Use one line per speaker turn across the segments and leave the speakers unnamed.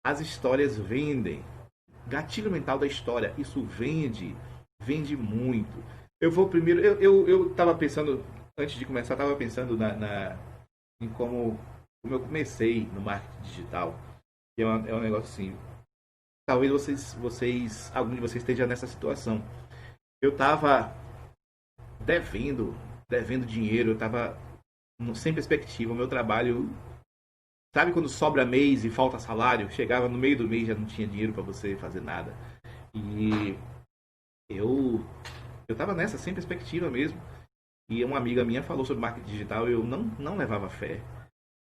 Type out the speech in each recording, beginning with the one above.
As histórias vendem. Gatilho mental da história, isso vende muito. Eu vou primeiro. Eu tava pensando, antes de começar, tava pensando em como eu comecei no marketing digital. É um negócio assim. Talvez algum de vocês esteja nessa situação. Eu tava devendo, devendo dinheiro, eu tava sem perspectiva. O meu trabalho, sabe quando sobra mês e falta salário? Chegava no meio do mês já não tinha dinheiro para você fazer nada. E eu eu tava nessa sem perspectiva mesmo. E uma amiga minha falou sobre marketing digital e eu não levava fé.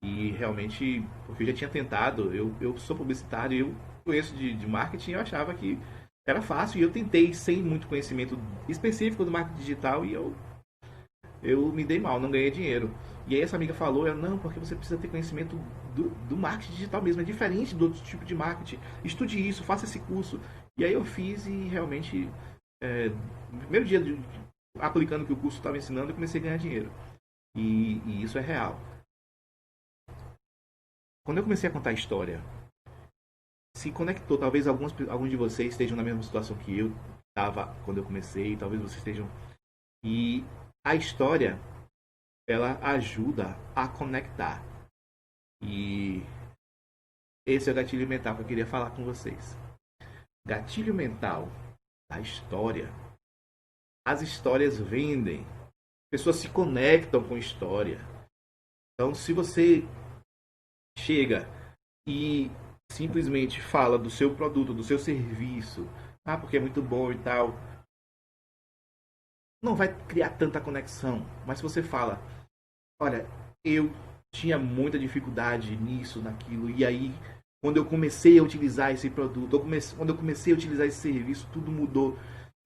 E realmente, porque eu já tinha tentado, eu sou publicitário, eu conheço de marketing, eu achava que era fácil. E eu tentei sem muito conhecimento específico do marketing digital e eu me dei mal, não ganhei dinheiro. E aí essa amiga falou, não, porque você precisa ter conhecimento do marketing digital mesmo, é diferente do outro tipo de marketing. Estude isso, faça esse curso. E aí eu fiz e realmente, no primeiro dia aplicando o que o curso estava ensinando, eu comecei a ganhar dinheiro. E isso é real. Quando eu comecei a contar a história, se conectou. Talvez alguns de vocês estejam na mesma situação que eu estava quando eu comecei, talvez vocês estejam. E a história, ela ajuda a conectar. E esse é o gatilho mental que eu queria falar com vocês. Gatilho mental da história. As histórias vendem. Pessoas se conectam com história. Então, se você chega e simplesmente fala do seu produto, do seu serviço, porque é muito bom e tal, não vai criar tanta conexão. Mas se você fala, olha, eu tinha muita dificuldade nisso, naquilo, e aí quando eu comecei a utilizar esse produto, quando eu comecei a utilizar esse serviço, tudo mudou.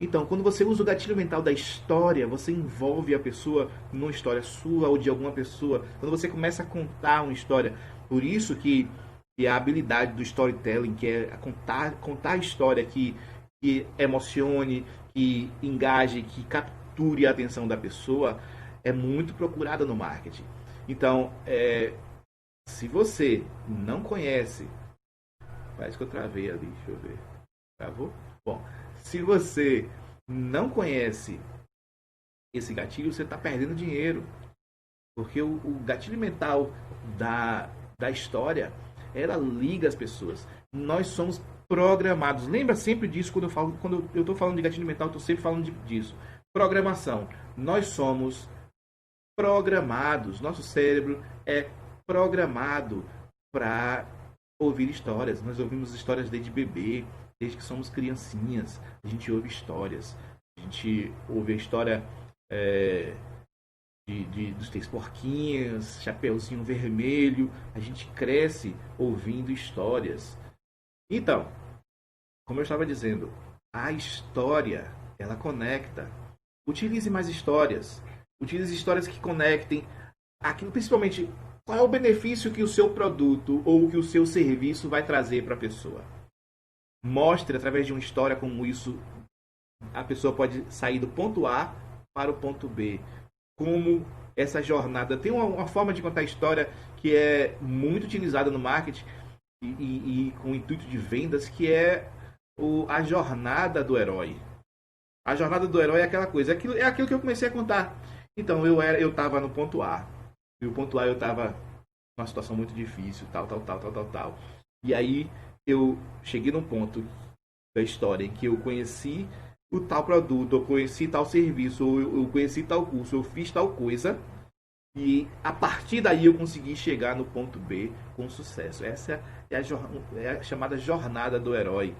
Então, quando você usa o gatilho mental da história, você envolve a pessoa numa história sua ou de alguma pessoa. Quando você começa a contar uma história, por isso que a habilidade do storytelling, que é contar a história que emocione, que engaje, que capture a atenção da pessoa, é muito procurada no marketing. Então, se você não conhece, parece que eu travei ali, deixa eu ver. Travou? Bom, se você não conhece esse gatilho, você está perdendo dinheiro. Porque o gatilho mental da, da história, ela liga as pessoas. Nós somos programados. Lembra sempre disso quando eu estou falando de gatilho mental, eu estou sempre falando disso. Programação. Nós somos programados. Nosso cérebro é programado para ouvir histórias. Nós ouvimos histórias desde bebê, desde que somos criancinhas. A gente ouve histórias. A gente ouve a história dos Três Porquinhos, Chapeuzinho Vermelho. A gente cresce ouvindo histórias. Então, como eu estava dizendo, a história, ela conecta. Utilize mais histórias. Utilize histórias que conectem aquilo, principalmente qual é o benefício que o seu produto ou que o seu serviço vai trazer para a pessoa. Mostre através de uma história como isso a pessoa pode sair do ponto A para o ponto B. Como essa jornada. Tem uma forma de contar história que é muito utilizada no marketing e com o intuito de vendas, que é a jornada do herói. A jornada do herói é aquela coisa, é aquilo que eu comecei a contar. Então, eu estava no ponto A. E o ponto A eu estava numa situação muito difícil, tal. E aí eu cheguei num ponto da história em que eu conheci o tal produto, eu conheci tal serviço, ou eu conheci tal curso, eu fiz tal coisa, e a partir daí eu consegui chegar no ponto B com sucesso. Essa é a chamada jornada do herói.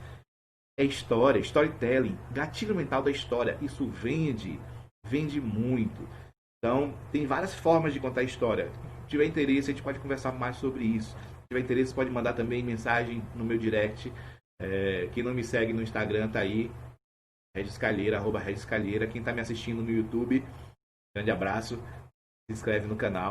É história, storytelling, gatilho mental da história. Isso vende muito. Então, tem várias formas de contar história. Se tiver interesse, a gente pode conversar mais sobre isso. Se tiver interesse, pode mandar também mensagem no meu direct. Quem não me segue no Instagram tá aí, Regis Calheira, @Regis Calheira. Quem está me assistindo no YouTube, grande abraço, se inscreve no canal.